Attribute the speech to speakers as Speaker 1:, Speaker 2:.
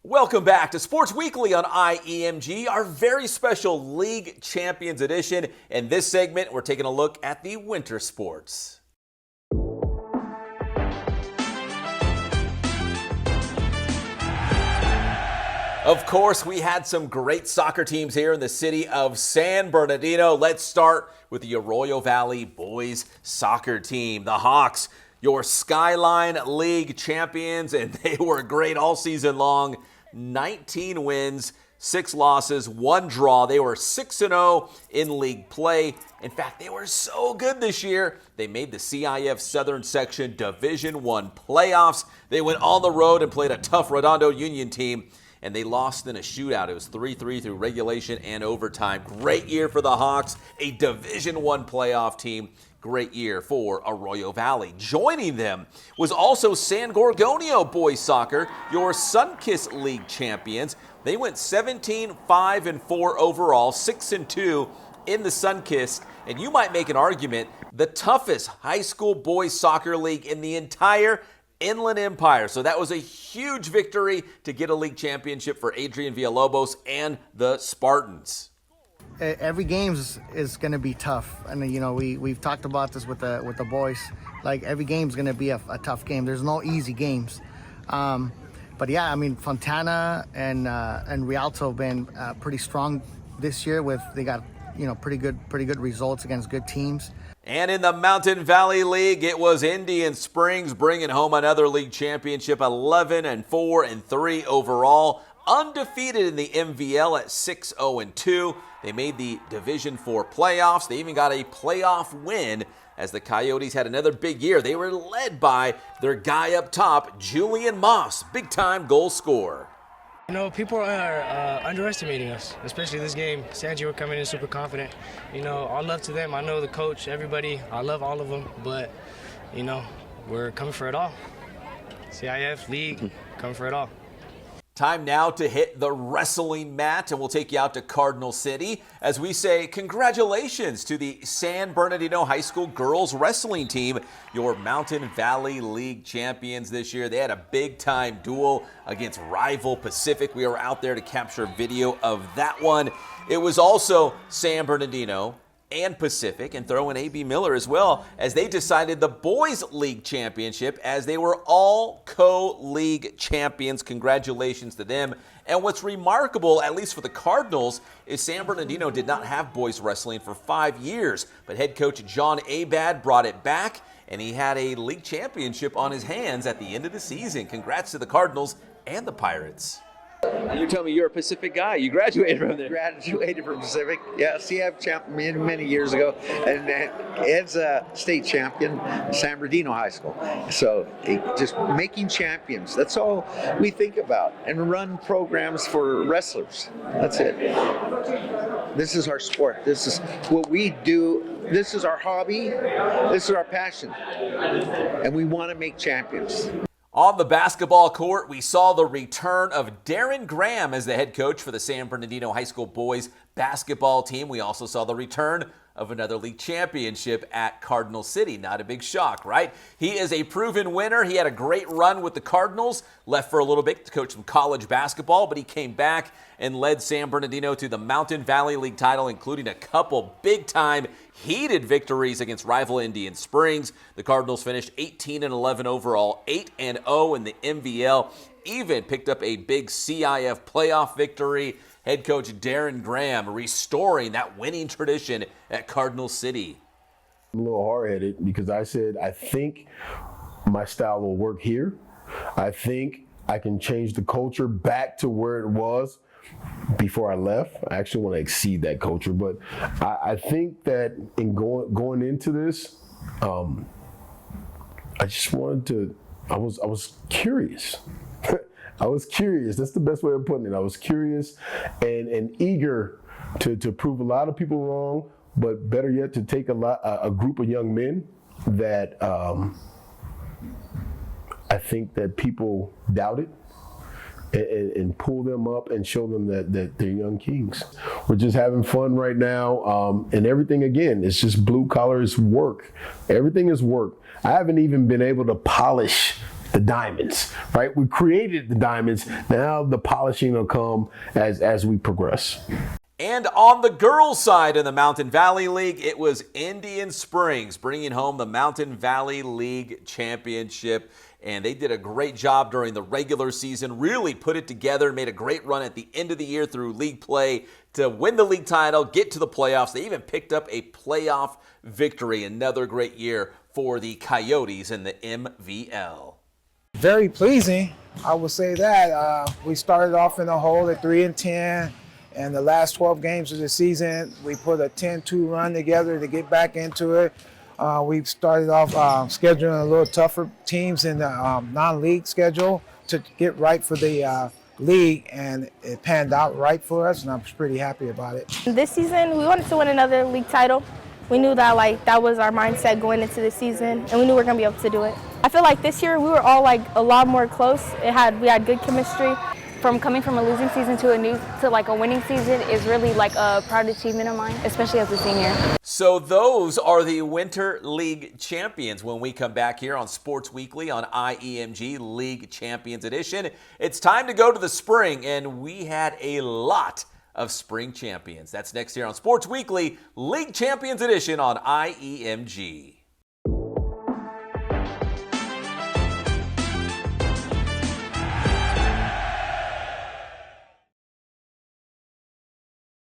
Speaker 1: Welcome back to Sports Weekly on IEMG, our very special League Champions edition. In this segment, we're taking a look at the winter sports. Of course, we had some great soccer teams here in the city of San Bernardino. Let's start with the Arroyo Valley boys soccer team, the Hawks, your Skyline League champions, and they were great all season long. 19 wins, 6 losses, 1 draw. They were 6-0 in league play. In fact, they were so good this year, they made the CIF Southern Section Division I playoffs. They went on the road and played a tough Redondo Union team, and they lost in a shootout. It was 3-3 through regulation and overtime. Great year for the Hawks, a Division I playoff team. Great year for Arroyo Valley. Joining them was also San Gorgonio boys soccer, your Sunkist League champions. They went 17-5-4 overall, 6-2 in the Sunkist. And you might make an argument, the toughest high school boys soccer league in the entire Inland Empire. So that was a huge victory to get a league championship for Adrian Villalobos and the Spartans.
Speaker 2: Every game is going to be tough, and you know we've talked about this with the boys. Like every game is going to be a tough game. There's no easy games, but yeah, I mean Fontana and Rialto have been pretty strong this year. They got pretty good results against good teams.
Speaker 1: And in the Mountain Valley League, it was Indian Springs bringing home another league championship, 11-4-3 overall. Undefeated in the MVL at 6-0-2. They made the Division IV playoffs. They even got a playoff win as the Coyotes had another big year. They were led by their guy up top, Julian Moss, big-time goal scorer.
Speaker 3: You know, people are underestimating us, especially this game. Sanji were coming in super confident. You know, all love to them. I know the coach, everybody. I love all of them, but, you know, we're coming for it all. CIF, league, coming for it all.
Speaker 1: Time now to hit the wrestling mat, and we'll take you out to Cardinal City as we say congratulations to the San Bernardino High School girls wrestling team, your Mountain Valley League champions this year. They had a big-time duel against rival Pacific. We were out there to capture video of that one. It was also San Bernardino and Pacific, and throw in A.B. Miller as well, as they decided the boys league championship as they were all co-league champions. Congratulations to them. And what's remarkable, at least for the Cardinals, is San Bernardino did not have boys wrestling for 5 years, but head coach John Abad brought it back, and he had a league championship on his hands at the end of the season. Congrats to the Cardinals and the Pirates. You tell me you're a Pacific guy. You graduated from there.
Speaker 4: Graduated from Pacific. Yeah, CF champion many years ago. And Ed's a state champion, San Bernardino High School. So just making champions. That's all we think about. And run programs for wrestlers. That's it. This is our sport. This is what we do. This is our hobby. This is our passion. And we want to make champions.
Speaker 1: On the basketball court, we saw the return of Darren Graham as the head coach for the San Bernardino High School boys basketball team. We also saw the return of another league championship at Cardinal City. Not a big shock, right? He is a proven winner. He had a great run with the Cardinals, left for a little bit to coach some college basketball, but he came back and led San Bernardino to the Mountain Valley League title, including a couple big-time heated victories against rival Indian Springs. The Cardinals finished 18-11 overall, 8-0 in the MVL, even picked up a big CIF playoff victory. Head coach Darren Graham restoring that winning tradition at Cardinal City.
Speaker 5: I'm a little hard-headed because I said, I think my style will work here. I think I can change the culture back to where it was before I left. I actually want to exceed that culture, but I think that in going into this, I just wanted to, I was curious. I was curious. That's the best way of putting it. I was curious and eager to prove a lot of people wrong, but better yet, to take a group of young men that I think that people doubted and pull them up and show them that they're young kings. We're just having fun right now, and everything, again, it's just blue collar, it's work. Everything is work. I haven't even been able to polish the diamonds, right? We created the diamonds. Now the polishing will come as we progress.
Speaker 1: And on the girls' side in the Mountain Valley League, it was Indian Springs bringing home the Mountain Valley League championship. And they did a great job during the regular season, really put it together, made a great run at the end of the year through league play to win the league title, get to the playoffs. They even picked up a playoff victory. Another great year for the Coyotes in the MVL.
Speaker 6: Very pleasing, I would say that. We started off in the hole at 3-10. And the last 12 games of the season, we put a 10-2 run together to get back into it. We've started off scheduling a little tougher teams in the non-league schedule to get right for the league, and it panned out right for us, and I'm pretty happy about it.
Speaker 7: This season, we wanted to win another league title. We knew that that was our mindset going into the season, and we knew we were going to be able to do it. I feel like this year we were all a lot more close. We had good chemistry.
Speaker 8: Coming from a losing season to a winning season is really a proud achievement of mine, especially as a senior.
Speaker 1: So those are the Winter League champions. When we come back here on Sports Weekly on IEMG League Champions Edition, it's time to go to the spring, and we had a lot of spring champions. That's next here on Sports Weekly League Champions Edition on IEMG.